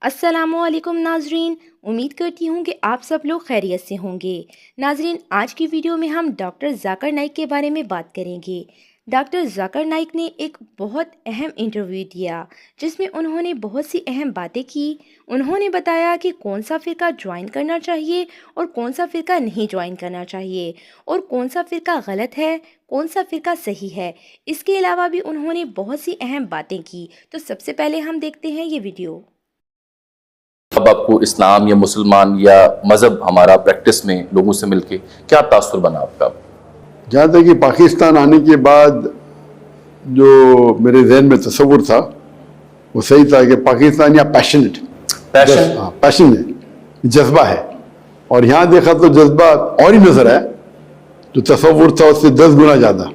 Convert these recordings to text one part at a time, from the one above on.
अस्सलामुअलैकुम नाजरीन, उम्मीद करती हूँ कि आप सब लोग खैरियत से होंगे। नाजरीन, आज की वीडियो में हम डॉक्टर जाकिर नाइक के बारे में बात करेंगे। डॉक्टर जाकिर नाइक ने एक बहुत अहम इंटरव्यू दिया जिसमें उन्होंने बहुत सी अहम बातें की। उन्होंने बताया कि कौन सा फ़िरका ज्वाइन करना चाहिए और कौन सा फ़िरका नहीं ज्वाइन करना चाहिए, और कौन सा फ़िरका गलत है, कौन सा फ़िरका सही है। इसके अलावा भी उन्होंने बहुत सी अहम बातें की। तो सबसे पहले हम देखते हैं ये वीडियो। अब आपको इस्लाम या मुसलमान या मज़हब हमारा प्रैक्टिस में लोगों से मिलके क्या तासुर बना आपका? जहाँ तक कि पाकिस्तान आने के बाद जो मेरे जहन में तस्वुर था वो सही था कि पाकिस्तान या पैशनेट पैशन है, जज्बा है, और यहाँ देखा तो जज्बा और ही नजर आया, जो तस्वुर था उससे 10 गुना ज़्यादा।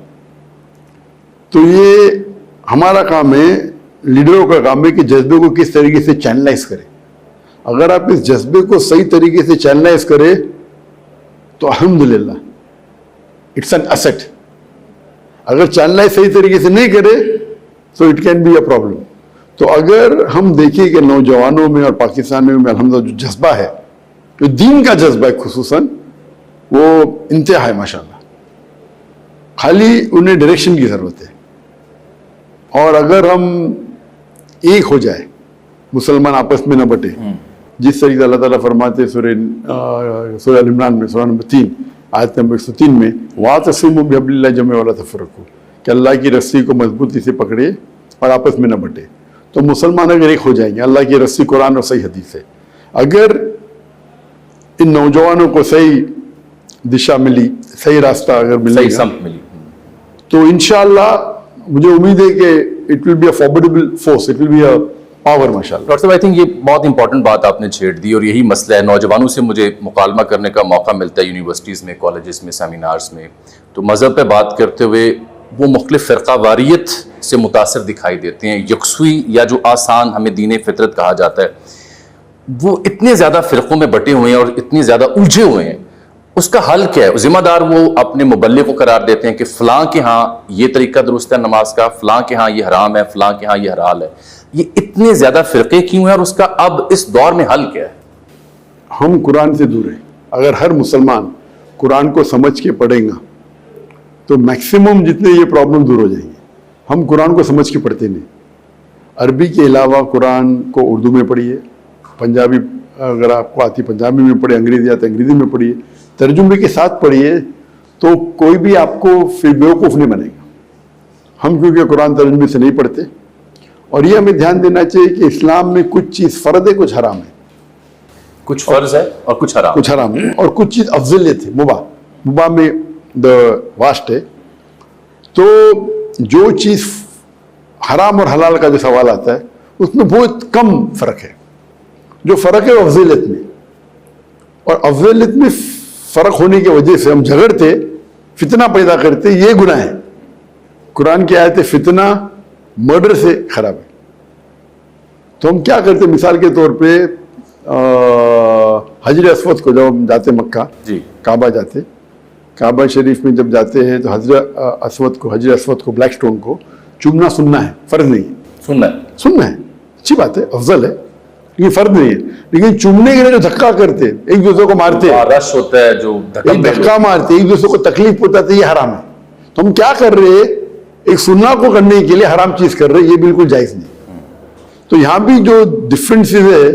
तो ये हमारा काम है, लीडरों का काम है कि जज्बे को किस तरीके से चैनलाइज करें। अगर आप इस जज्बे को सही तरीके से चैनलाइज करें तो अल्हम्दुलिल्लाह इट्स एन असेट। अगर चैनलाइज सही तरीके से नहीं करे तो it can be a problem. तो अगर हम देखें कि नौजवानों में और पाकिस्तानियों में अल्हम्दुलिल्लाह जो जज्बा है, जो दीन का जज्बा है खुसूसन, वो इंतहा है माशाल्लाह। खाली उन्हें डायरेक्शन की ज़रूरत है। और अगर हम एक हो जाए, मुसलमान आपस में न बटे, जिस तरीके से अल्लाह ताला फरमाते सूरह अल इमरान में सूरह नंबर 3 आयत नंबर 103 में, वातसिमू बिहब्लिल्लाहि जमीअन वला तफर्रकू, कि अल्लाह की रस्सी को मजबूती से पकड़े और आपस में न बटे। तो मुसलमान अगर एक हो जाएंगे, अल्लाह की रस्सी कुरान और सही हदीस है, अगर इन नौजवानों को सही दिशा मिली, सही रास्ता अगर मिलेगा, सही समत मिली, तो इंशाअल्लाह मुझे उम्मीद है कि it will be a formidable force, it will be a power माशाल्लाह। डॉक्टर साहब, आई थिंक ये बहुत इंपॉर्टेंट बात आपने छेड़ दी, और यही मसला है। नौजवानों से मुझे मुकालमा करने का मौका मिलता है यूनिवर्सिटीज़ में, कॉलेजेस में, सेमिनार्स में, तो मज़हब पे बात करते हुए वो मुख्तलिफ फ़िरका वारियत से मुतासर दिखाई देते हैं। यकसुई या जो आसान हमें दीन फितरत कहा जाता है, वो इतने ज़्यादा फ़िरक़ों में बटे हुए हैं और इतने ज़्यादा उलझे हुए हैं। उसका हल क्या है? ज़िम्मेदार वो अपने मुबल्लिग को करार देते हैं कि फ़लाँ के यहाँ ये तरीका दुरुस्त है नमाज का, फ़लाँ के यहाँ ये हराम है, फ़लाँ के यहाँ ये हलाल है। ये इतने ज़्यादा फ़िरक़े क्यों हैं और उसका अब इस दौर में हल क्या है? हम कुरान से दूर हैं। अगर हर मुसलमान कुरान को समझ के पढ़ेगा तो मैक्सिमम जितने ये प्रॉब्लम दूर हो जाएंगे। हम कुरान को समझ के पढ़ते नहीं। अरबी के अलावा कुरान को उर्दू में पढ़िए, पंजाबी अगर आपको आती पंजाबी में पढ़िए, अंग्रेजी आती अंग्रेजी में पढ़िए, तर्जुमे के साथ पढ़िए, तो कोई भी आपको फिर बेवकूफ़ नहीं बनेगा। हम क्योंकि कुरान तर्जुमे से नहीं पढ़ते, और ये हमें ध्यान देना चाहिए कि इस्लाम में कुछ चीज़ फ़र्द है, कुछ हराम है, कुछ फ़र्ज है और कुछ हराम है, और कुछ चीज़ अफजलियत है। मुबाह में द वास्ट है। तो जो चीज़ हराम और हलाल का जो सवाल आता है उसमें बहुत कम फ़र्क है। जो फ़र्क है वो अफजलियत में, और अफजलियत में फ़र्क होने की वजह से हम झगड़ते, फितना पैदा करते, ये गुनाह है। कुरान की आयत है फितना मर्डर से खराब है। तो हम क्या करते, मिसाल के तौर पे हजर अस्वद को जब हम जाते मक्का जी, काबा जाते, काबा शरीफ में जब जाते हैं तो हजर अस्वद को ब्लैक स्टोन को चूमना सुनना है, फ़र्ज नहीं है। सुनना है, अच्छी बात है, अफजल है, लेकिन फ़र्ज नहीं है। लेकिन चूमने के लिए जो धक्का करते, एक दूसरे को मारते, रश होता है जो धक्का मारते, एक दूसरे को तकलीफ पहुंचाते, ये हराम है। तो हम क्या कर रहे हैं, एक सुन्ना को करने के लिए हराम चीज कर रहे हैं, ये बिल्कुल जायज नहीं। तो यहाँ भी जो डिफरेंसेस है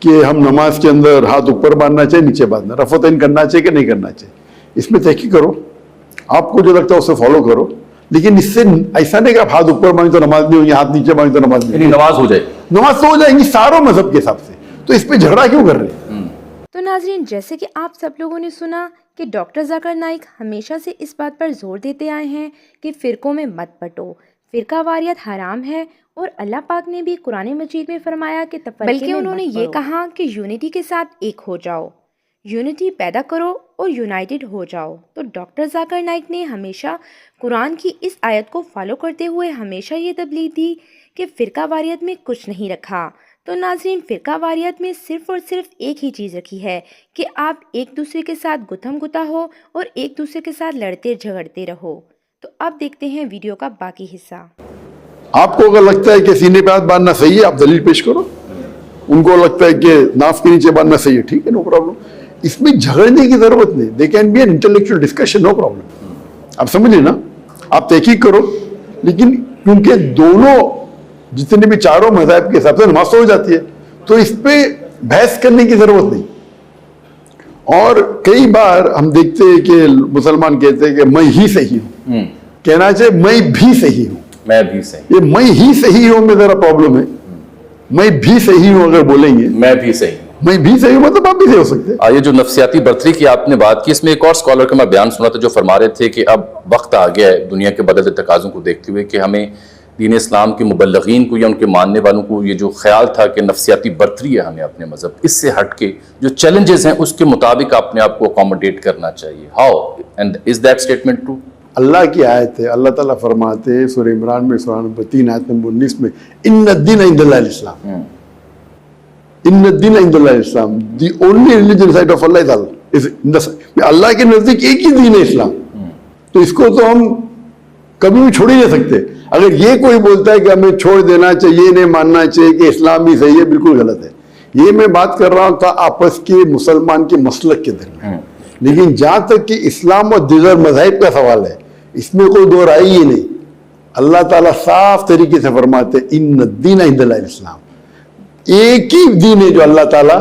कि हम नमाज के अंदर हाथ ऊपर बांधना चाहिए, नीचे बांधना, रफ़तैन करना चाहिए कि नहीं करना चाहिए, इसमें तहकीक करो, आपको जो लगता है उसे फॉलो करो। लेकिन इससे ऐसा नहीं कि आप हाथ ऊपर बांधे तो नमाज नहीं होगी, हाथ नीचे बांधे तो नमाज नहीं, नमाज हो जाए, नमाज तो हो जाएंगी सारों मजहब के हिसाब से। तो इस पर झगड़ा क्यों कर रहे हैं? तो नाजरीन, जैसे कि आप सब लोगों ने सुना कि डॉक्टर जाकिर नाइक हमेशा से इस बात पर जोर देते आए हैं कि फ़िरक़ों में मत बटो, फ़िरका वारियत हराम है, और अल्लाह पाक ने भी कुरान मजीद में फरमाया कि बल्कि उन्होंने ये कहा कि यूनिटी के साथ एक हो जाओ, यूनिटी पैदा करो और यूनाइटेड हो जाओ। तो डॉक्टर जाकिर नाइक ने हमेशा कुरान की इस आयत को फॉलो करते हुए हमेशा ये तबलीग दी कि फ़िरका वारियत में कुछ नहीं रखा। तो नाज़रीन, फ़िरका वारियत में सिर्फ़ और सिर्फ एक ही चीज़ रखी है कि आप एक दूसरे के साथ गुथम गुता हो और एक दूसरे के साथ लड़ते झगड़ते रहो। तो अब देखते हैं वीडियो का बाकी हिस्सा। आपको अगर लगता है कि सीने पे हाथ बांधना सही है, आप दलील पेश करो। ان کو لگتا ہے کہ ناف کے نیچے باندھنا صحیح ہے, ٹھیک ہے, نو پرابلم. اس میں جھگڑنے کی ضرورت نہیں. They can be an intellectual discussion, no problem. آپ سمجھے نا, آپ تحقیق کرو, لیکن کیونکہ دونوں جتنے بھی چاروں مذاہب کے حساب سے نماز تو ہو جاتی ہے, تو اس پہ بحث کرنے کی ضرورت نہیں. اور کئی بار ہم دیکھتے ہیں کہ مسلمان کہتے ہیں کہ میں ہی صحیح ہوں. کہنا چاہیے میں بھی صحیح ہوں, میں بھی صحیح. یہ میں ہی صحیح ہوں میں ذرا پرابلم ہے. میں بھی صحیح ہوں اگر بولیں گے, میں بھی صحیح ہوں, میں بھی صحیح ہوں, مطلب آپ بھی صحیح ہو سکتے ہیں. یہ جو نفسیاتی برتری کی آپ نے بات کی, اس میں ایک اور اسکالر کا میں بیان سنا تھا جو فرما رہے تھے کہ اب وقت آ گیا ہے دنیا کے بدلتے تقاضوں کو دیکھتے ہوئے کہ ہمیں دین اسلام کے مبلغین کو یا ان کے ماننے والوں کو یہ جو خیال تھا کہ نفسیاتی برتری ہے ہمیں اپنے مذہب, اس سے ہٹ کے جو چیلنجز ہیں اس کے مطابق اپنے آپ کو اکوموڈیٹ کرنا چاہیے. How and is that statement true? Allah کی آیت ہے, اللہ تعالیٰ فرماتے ہیں سورہ عمران میں سورہ نمبر 3 آیت نمبر 19 میں, ان الدین عند اللہ الاسلام. ان الدین عند اللہ الاسلام, the only religion sight of Allah تعالیٰ, اللہ کے نزدیک ایک ہی دین ہے اسلام. تو اس کو تو ہم کبھی بھی چھوڑ ہی نہیں سکتے. اگر یہ کوئی بولتا ہے کہ ہمیں چھوڑ دینا چاہیے, نہیں ماننا چاہیے کہ اسلام بھی صحیح ہے, بالکل غلط ہے. یہ میں بات کر رہا ہوں تھا آپس کے مسلمان کے مسلک کے درمیان, لیکن جہاں تک کہ اسلام اور دیگر مذاہب کا سوال ہے اس میں کوئی دو رائے ہی نہیں. اللہ تعالیٰ صاف طریقے سے فرماتے ان الدین عند اللہ الاسلام, ایک ہی دین ہے جو اللہ تعالیٰ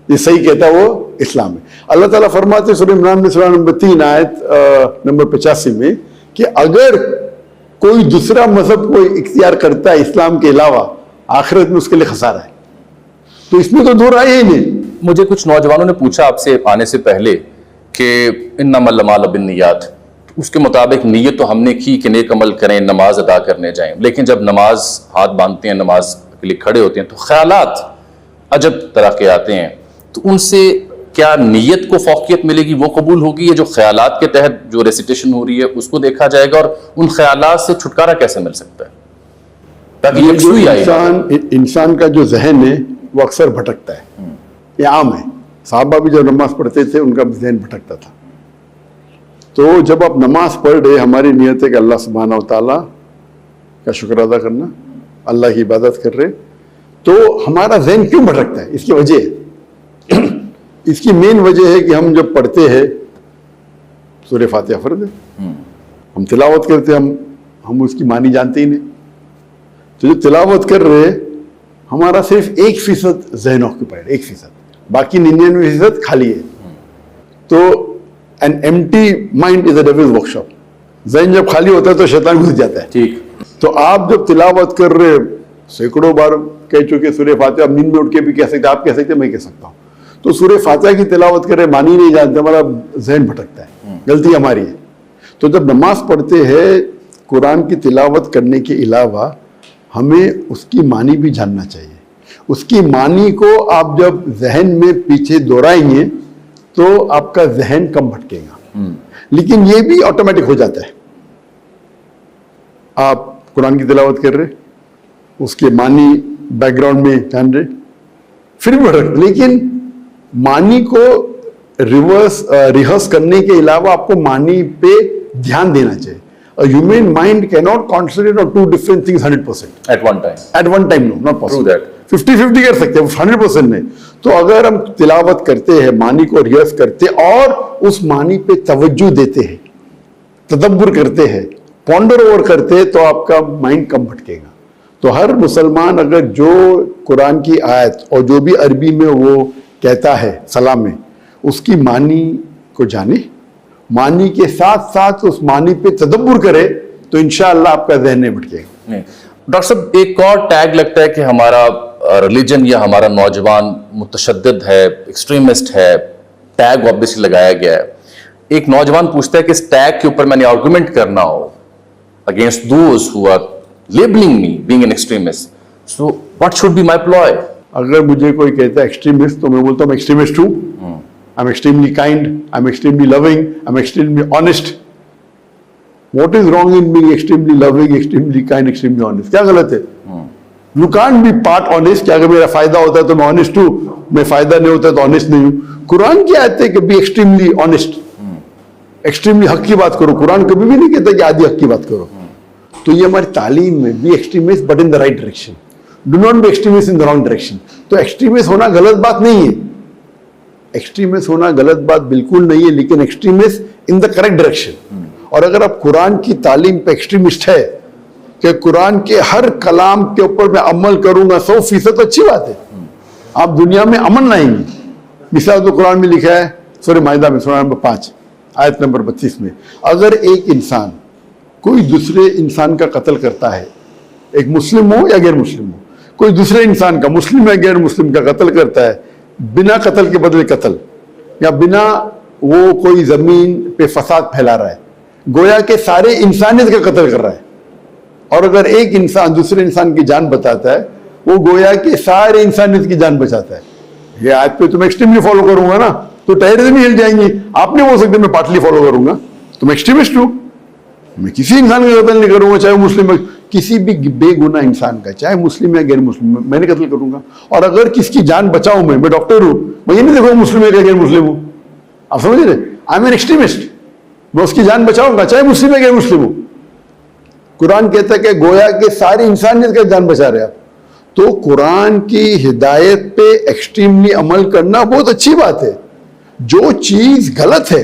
یہ صحیح کہتا ہے وہ اسلام ہے. اللہ تعالیٰ فرماتے سورہ عمران میں سورہ نمبر 3 آیت نمبر 85 میں کہ اگر کوئی دوسرا مذہب کوئی اختیار کرتا ہے اسلام کے علاوہ, آخرت میں اس کے لیے خسارہ ہے. تو اس میں تو دو رائے ہی نہیں. مجھے کچھ نوجوانوں نے پوچھا آپ سے آنے سے پہلے کہ انما الاعمال بالنیات, اس کے مطابق نیت تو ہم نے کی کہ نیک عمل کریں, نماز ادا کرنے جائیں, لیکن جب نماز ہاتھ باندھتے ہیں, نماز کے لیے کھڑے ہوتے ہیں تو خیالات عجب طرح کے آتے ہیں. تو ان سے کیا نیت کو فوقیت ملے گی, وہ قبول ہوگی, یا جو خیالات کے تحت جو ریسیٹیشن ہو رہی ہے اس کو دیکھا جائے گا, اور ان خیالات سے چھٹکارا کیسے مل سکتا ہے تاکہ یکسوئی آئے؟ انسان کا جو ذہن ہے وہ اکثر بھٹکتا ہے, یہ عام ہے. صحابہ بھی جب نماز پڑھتے تھے ان کا بھی ذہن بھٹکتا تھا. تو جب آپ نماز پڑھ رہے, ہماری نیت ہے کہ اللہ سبحانہ و تعالیٰ کا شکر ادا کرنا, اللہ کی عبادت کر رہے, تو ہمارا ذہن کیوں بھٹکتا ہے؟ اس کی وجہ ہے, اس کی مین وجہ ہے کہ ہم جب پڑھتے ہیں سورہ فاتحہ فرض ہے, ہم تلاوت کرتے ہیں, ہم اس کی معنی جانتے ہی نہیں. تو جو تلاوت کر رہے ہمارا صرف 1% ذہن آکوپائڈ, 1%, باقی 99% خالی ہے. تو an empty mind is a devil's workshop. ذہن جب خالی ہوتا ہے تو شیطان گھس جاتا ہے. ٹھیک. تو آپ جب تلاوت کر رہے, سینکڑوں بار کہہ چکے سورہ فاتحہ, نیند میں اٹھ کے بھی کہہ سکتے, آپ کہہ سکتے, میں کہہ سکتا ہوں. تو سورہ فاتحہ کی تلاوت کر رہے, معنی نہیں جانتے, ہمارا ذہن بھٹکتا ہے, غلطی ہماری ہے. تو جب نماز پڑھتے ہیں قرآن کی تلاوت کرنے کے علاوہ ہمیں اس کی معنی بھی جاننا چاہیے. اس کی معنی کو آپ جب ذہن میں پیچھے دہرائیں گے تو آپ کا ذہن کم بھٹکے گا. لیکن یہ بھی آٹومیٹک ہو جاتا ہے. آپ قرآن کی تلاوت کر رہے, اس کے معنی بیک گراؤنڈ میں جان رہے, پھر بھی بھٹک, لیکن معنی کو ریہرس کرنے کے علاوہ آپ کو معنی پہ دھیان دینا چاہیے. A human mind cannot concentrate on two different things 100%. At one time. At one time, no, not possible. True that. 50-50 کر سکتے ہیں, 100% نہیں. تو اگر ہم تلاوت کرتے ہیں, معنی کو ریہرس کرتے اور اس معنی پہ توجہ دیتے ہیں, تدبر کرتے ہیں, پونڈر اوور کرتے ہیں, تو آپ کا مائنڈ کم بھٹکے گا. تو ہر مسلمان اگر جو قرآن کی آیت اور جو بھی عربی میں وہ کہتا ہے سلام میں, اس کی معنی کو جانے, معنی کے ساتھ ساتھ اس معنی پہ تدبر کرے, تو انشاءاللہ آپ کا ذہن نہیں بھٹکے گا. ڈاکٹر صاحب ایک اور ٹیگ لگتا ہے کہ ہمارا ریلیجن یا ہمارا نوجوان متشدد ہے, ایکسٹریمسٹ ہے, ٹیگ آبویسلی لگایا گیا ہے. ایک نوجوان پوچھتا ہے کہ اس ٹیگ کے اوپر میں نے آرگومنٹ کرنا ہو against those who are labelling me being an extremist, so what should be my ploy? اگر مجھے کوئی کہتا ہے ایکسٹریمسٹ, تو میں بولتا ہوں ایکسٹریمسٹ ہوں. I'm extremely kind, I'm extremely loving, I'm extremely honest. What is wrong in being extremely loving, extremely kind, extremely honest? کیا غلط ہے؟ You can't be part honest, کہ اگر میرا فائدہ ہوتا ہے تو میں honest ہوں, میں فائدہ نہیں ہوتا ہے تو honest نہیں ہوں. قرآن کی آیت ہے کہ be extremely honest, extremely حق کی بات کرو. قرآن کبھی بھی نہیں کہتا کہ آدھی حق کی بات کرو. تو یہ ہماری تعلیم میں be extremist but in the right direction. Do not be extremist in the wrong direction. तो एक्सट्रीमिस्ट होना गलत बात नहीं है, एक्सट्रीमिस्ट होना गलत बात बिल्कुल नहीं है, लेकिन extremist in the correct direction. और अगर आप कुरान की तालीम पे एक्सट्रीमिस्ट है कि कुरान के हर कलाम के ऊपर मैं अमल करूंगा 100%, तो अच्छी बात है, आप दुनिया में अमन लाएंगे। मिसाल तो कुरान में लिखा है सूरह माइदा में सूरह नंबर 5 आयत नंबर 32 में, अगर एक इंसान कोई दूसरे इंसान का कत्ल करता है, एक मुस्लिम हो या गैर मुस्लिम हो, कोई दूसरे इंसान का, मुस्लिम या गैर मुस्लिम का कत्ल करता है, बिना कत्ल के बदले कत्ल, या बिना वो कोई जमीन पे फसाद फैला रहा है, गोया के सारे इंसानियत का कत्ल कर रहा है। और अगर एक इंसान दूसरे इंसान की जान बचाता है, वो गोया के सारे इंसानियत की जान बचाता है। ये आयत पे तुम एक्सट्रीमली फॉलो करूंगा ना तो टेररिज्म ही हिल जाएंगी। आपने बोल सकते मैं पार्टली फॉलो करूंगा, तुम एक्सट्रीमिस्ट हो। मैं किसी इंसान का कत्ल नहीं करूंगा, चाहे मुस्लिम हो, किसी भी बेगुनाह इंसान का, चाहे मुस्लिम या गैर मुस्लिम, मैंने कत्ल करूंगा। और अगर किसकी जान बचाऊं, मैं डॉक्टर हूं, मैं ये नहीं देखूंगा मुस्लिम है या गैर मुस्लिम हूं। आप समझ रहे, आई एम एन एक्सट्रीमिस्ट, मैं उसकी जान बचाऊंगा चाहे मुस्लिम या गैर मुस्लिम हो। कुरान कहता है कि गोया के सारी इंसानियत का जान बचा रहे आप। तो कुरान की हिदायत पे एक्सट्रीमली अमल करना बहुत अच्छी बात है, जो चीज गलत है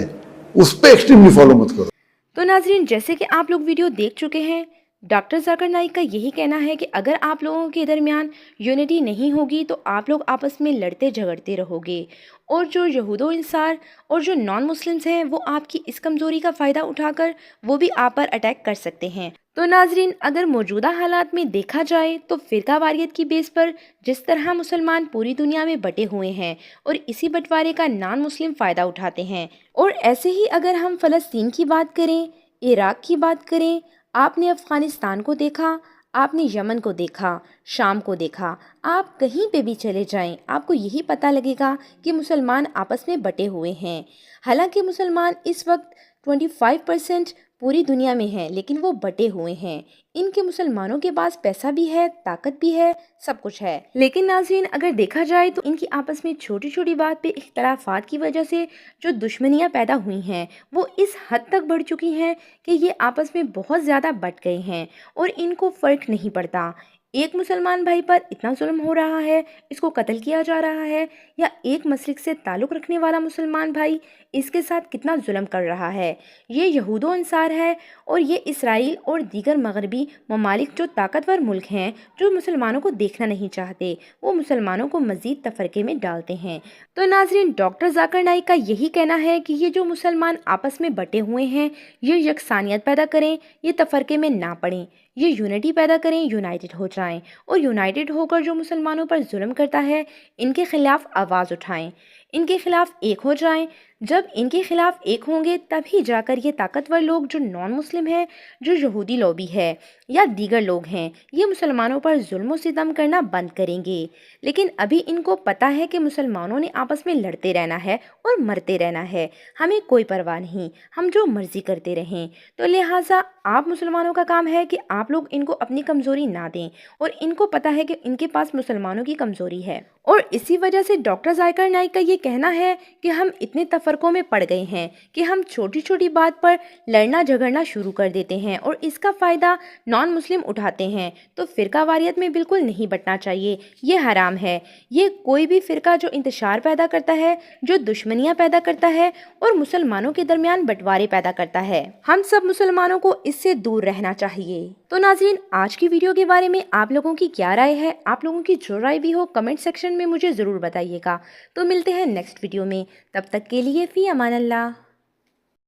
उस पे एक्सट्रीमली फॉलो मत करो। तो नाजरीन, जैसे कि आप लोग वीडियो देख चुके हैं, डॉक्टर जाकिर नाइक का यही कहना है कि अगर आप लोगों के दरमियान यूनिटी नहीं होगी तो आप लोग आपस में लड़ते झगड़ते रहोगे, और जो यहूदो इंसार और जो नॉन मुस्लिम्स हैं वो आपकी इस कमज़ोरी का फ़ायदा उठाकर वो भी आप पर अटैक कर सकते हैं। तो नाजरीन, अगर मौजूदा हालात में देखा जाए तो फ़िरका वारियत की बेस पर जिस तरह मुसलमान पूरी दुनिया में बटे हुए हैं और इसी बंटवारे का नॉन मुस्लिम फ़ायदा उठाते हैं। और ऐसे ही अगर हम फ़लस्तीन की बात करें, इराक़ की बात करें, आपने अफ़गानिस्तान को देखा, आपने यमन को देखा, शाम को देखा, आप कहीं पे भी चले जाएं आपको यही पता लगेगा कि मुसलमान आपस में बटे हुए हैं। हालांकि मुसलमान इस वक्त 25% पूरी दुनिया में हैं, लेकिन वो बटे हुए हैं। इनके मुसलमानों के पास पैसा भी है, ताकत भी है, सब कुछ है। लेकिन नाज़रीन, अगर देखा जाए तो इनकी आपस में छोटी छोटी बात पे इख्तलाफात की वजह से जो दुश्मनियां पैदा हुई हैं वो इस हद तक बढ़ चुकी हैं कि ये आपस में बहुत ज़्यादा बट गए हैं और इनको फ़र्क नहीं पड़ता एक मुसलमान भाई पर इतना जुल्म हो रहा है, इसको कत्ल किया जा रहा है, या एक मसलिक से ताल्लुक़ रखने वाला मुसलमान भाई इसके साथ कितना जुल्म कर रहा है। ये यहूदो अंसार है और ये इसराइल और दीगर मगरबी ममालिक जो ताकतवर मुल्क हैं जो मुसलमानों को देखना नहीं चाहते, वो मुसलमानों को मज़ीद तफरके में डालते हैं। तो नाजरीन, डॉक्टर जाकिर नाइक का यही कहना है कि ये जो मुसलमान आपस में बटे हुए हैं ये यकसानियत पैदा करें, ये तफरके में ना पड़ें, ये यूनिटी पैदा करें, यूनाइटेड हो जाएं और यूनाइटेड होकर जो मुसलमानों पर जुल्म करता है इनके खिलाफ आवाज़ उठाएं, इनके खिलाफ एक हो जाएं। जब इनके खिलाफ एक होंगे तभी जाकर ये ताकतवर लोग जो नॉन मुस्लिम हैं, जो यहूदी लॉबी है या दीगर लोग हैं, ये मुसलमानों पर जुल्म सितम करना बंद करेंगे। लेकिन अभी इनको पता है कि मुसलमानों ने आपस में लड़ते रहना है और मरते रहना है, हमें कोई परवाह नहीं, हम जो मर्जी करते रहें। तो लिहाजा आप मुसलमानों का काम है कि आप लोग इनको अपनी कमज़ोरी ना दें, और इनको पता है कि इनके पास मुसलमानों की कमज़ोरी है। और इसी वजह से डॉक्टर जाकिर नाइक का ये कहना है कि हम इतने तफरकों में पड़ गए हैं कि हम छोटी छोटी बात पर लड़ना झगड़ना शुरू कर देते हैं और इसका फ़ायदा नॉन मुस्लिम उठाते हैं। तो फ़िरका वारियत में बिल्कुल नहीं बटना चाहिए, ये हराम है। ये कोई भी फ़िरका जो इंतशार पैदा करता है, जो दुश्मनियाँ पैदा करता है और मुसलमानों के दरमियान बंटवारे पैदा करता है, हम सब मुसलमानों को इससे दूर रहना चाहिए। तो नाज़रीन, आज की वीडियो के बारे में आप लोगों की क्या राय है? आप लोगों की जो राय भी हो कमेंट सेक्शन में मुझे ज़रूर बताइएगा। तो मिलते हैं नेक्स्ट वीडियो में, तब तक के लिए फ़ी अमान अल्लाह।